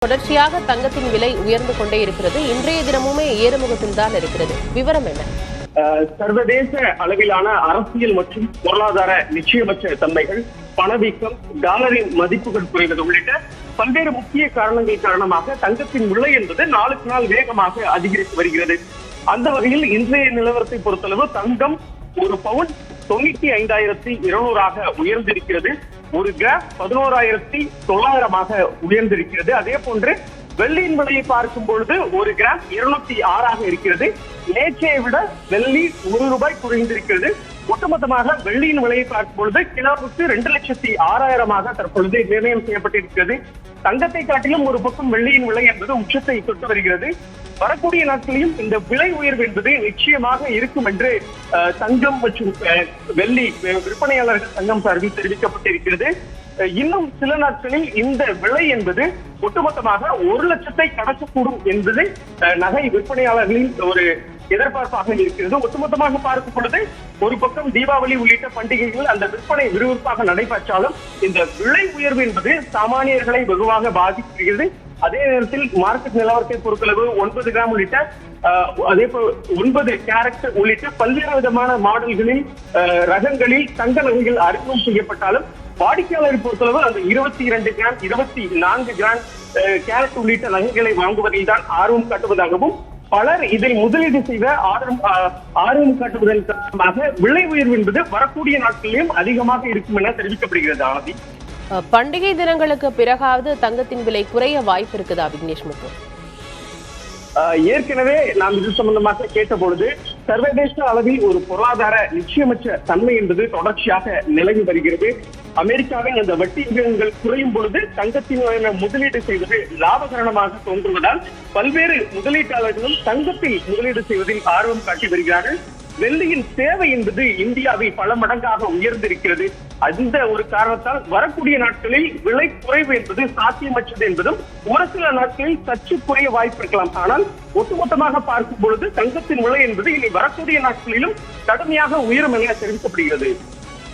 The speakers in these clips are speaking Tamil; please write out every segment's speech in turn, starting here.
தொடர்ச்சியாக தங்கத்தின் விலை உயர்ந்து கொண்டே இருக்கிறது. இன்றைய தினமுமே ஏறுமுகத்தில் தான் இருக்கிறது. விவரம் என்ன? சர்வதேச அளவிலான அரசியல் மற்றும் பொருளாதார நிச்சயமற்ற தன்மைகள், பணவீக்கம், டாலரின் மதிப்புகள் குறைவது உள்ளிட்ட பல்வேறு முக்கிய காரணங்கள் காரணமாக தங்கத்தின் விலை என்பது நாளுக்கு நாள் வேகமாக அதிகரித்து வருகிறது. அந்த வகையில் இன்றைய நிலவரத்தை பொறுத்தளவு தங்கம் ஒரு பவுன் 95,200 உயர்ந்திருக்கிறது. ஒரு கிராம் 11,900 உயர்ந்திருக்கிறது. அதே போன்று வெள்ளியின் விலையை பார்க்கும் பொழுது ஒரு கிராம் 206 இருக்கிறது. நேற்றைய விட வெள்ளி ₹1 குறைந்திருக்கிறது. ஒட்டுமொத்தமாக வெள்ளியின் விலையை பார்க்கும் பொழுது கிலோவுக்கு 2,06,000 தற்பொழுது நிர்ணயம் செய்யப்பட்டிருக்கிறது. தங்கத்தை காட்டிலும் ஒரு பக்கம் வெள்ளியின் விலை என்பது உச்சத்தை தொட்டு வருகிறது. வரக்கூடிய நாட்களிலும் இந்த விலை உயர்வு என்பது நிச்சயமாக இருக்கும் என்று தங்கம் மற்றும் வெள்ளி விற்பனையாளர்கள் சங்கம் சார்பில் தெரிவிக்கப்பட்டிருக்கிறது. இன்னும் சில நாட்களில் இந்த விலை என்பது ஒட்டுமொத்தமாக 1,00,000 கடக்கக்கூடும் என்பது நகை விற்பனையாளர்களின் ஒரு எதிர்பார்ப்பாக இருக்கிறது. ஒட்டுமொத்தமாக பார்க்கும் பொழுது ஒரு பக்கம் தீபாவளி உள்ளிட்ட பண்டிகைகள் அந்த விற்பனை விறுவிறுப்பாக நடைபெற்றாலும் இந்த விலை உயர்வு என்பது சாமானியர்களை வெகுவாக பாதிக்கிறது. அதே நேரத்தில் மார்க்கெட் நிலவரத்தை பொறுத்தளவு 9 கிராம் உள்ளிட்ட அதே போல் 9 கேரட் உள்ளிட்ட பல்வேறு விதமான மாடல்களில் ரகங்களில் தங்க நகைகள் அறிமுகம் செய்யப்பட்டாலும் வாடிக்கையாளரை பொறுத்தளவு அந்த 22 கிராம் 24 கிராம் கேரட் உள்ளிட்ட நகைகளை வாங்குவதில் தான் ஆர்வம் காட்டுவதாகவும் பலர் இதில் முதலீடு செய்த ஆர்வம் காட்டுவதன் காரணமாக விலை உயர்வு என்பது வரக்கூடிய நாட்களிலும் அதிகமாக இருக்கும் என தெரிவிக்கப்படுகிறது. ஆனந்தி, பண்டிகை தினங்களுக்கு பிறகாவது தங்கத்தின் விலை குறைய வாய்ப்பு இருக்குதா விக்னேஷ் முத்து? ஏற்கனவே நாம் இது சம்பந்தமாக கேட்ட பொழுது சர்வதேச அளவில் ஒரு பொருளாதார நிச்சயமற்ற தன்மை என்பது தொடர்ச்சியாக நிலவி வருகிறது. அமெரிக்காவின் அந்த வட்டி விகிதங்கள் குறையும் பொழுது தங்கத்தின் முதலீடு செய்வது லாபகரமாக தோன்றுவதால் பல்வேறு முதலீட்டாளர்களும் தங்கத்தில் முதலீடு செய்வதில் ஆர்வம் காட்டி வருகிறார்கள். வெள்ளியின் தேவை என்பது இந்தியாவில் பல மடங்காக உயர்ந்திருக்கிறது. அந்த ஒரு காரணத்தால் வரக்கூடிய நாட்களில் விலை குறைவு என்பது சாத்தியமற்றது என்பதும் ஒரு சில நாட்களில் சற்று குறைய வாய்ப்பு இருக்கலாம். ஆனால் ஒட்டுமொத்தமாக பார்க்கும் பொழுது தங்கத்தின் விலை என்பது இனி வரக்கூடிய நாட்களிலும் கடுமையாக உயரும் என தெரிவிக்கப்படுகிறது.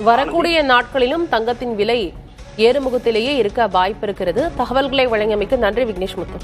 வரக்கூடிய நாட்களிலும் தங்கத்தின் விலை ஏறுமுகத்திலேயே இருக்க வாய்ப்பு இருக்கிறது. தகவல்களை வழங்கியமைக்கு நன்றி விக்னேஷ் முத்து.